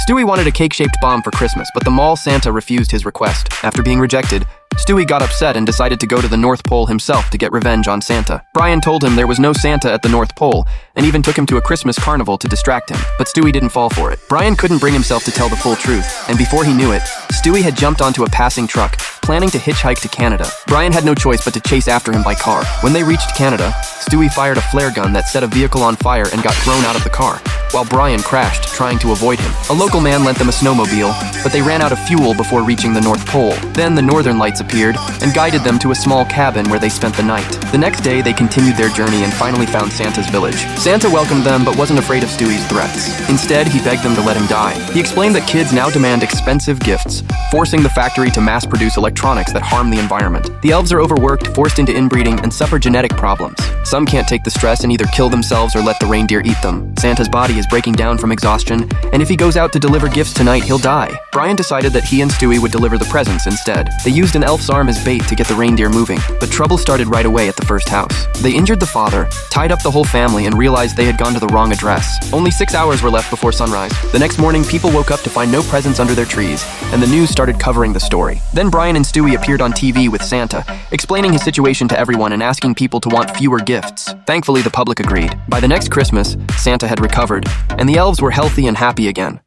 Stewie wanted a cake-shaped bomb for Christmas, but the mall Santa refused his request. After being rejected, Stewie got upset and decided to go to the North Pole himself to get revenge on Santa. Brian told him there was no Santa at the North Pole, and even took him to a Christmas carnival to distract him, but Stewie didn't fall for it. Brian couldn't bring himself to tell the full truth, and before he knew it, Stewie had jumped onto a passing truck, planning to hitchhike to Canada. Brian had no choice but to chase after him by car. When they reached Canada, Stewie fired a flare gun that set a vehicle on fire and got thrown out of the car, while Brian crashed, trying to avoid him. A local man lent them a snowmobile, but they ran out of fuel before reaching the North Pole. Then the Northern Lights appeared and guided them to a small cabin where they spent the night. The next day, they continued their journey and finally found Santa's village. Santa welcomed them but wasn't afraid of Stewie's threats. Instead, he begged them to let him die. He explained that kids now demand expensive gifts, forcing the factory to mass-produce electronics that harm the environment. The elves are overworked, forced into inbreeding, and suffer genetic problems. Some can't take the stress and either kill themselves or let the reindeer eat them. Santa's body is breaking down from exhaustion, and if he goes out to deliver gifts tonight, he'll die. Brian decided that he and Stewie would deliver the presents instead. They used an elf's arm as bait to get the reindeer moving, but trouble started right away at the first house. They injured the father, tied up the whole family, and realized they had gone to the wrong address. Only 6 hours were left before sunrise. The next morning, people woke up to find no presents under their trees, and the news started covering the story. Then Brian and Stewie appeared on TV with Santa, explaining his situation to everyone and asking people to want fewer gifts. Thankfully, the public agreed. By the next Christmas, Santa had recovered, and the elves were healthy and happy again.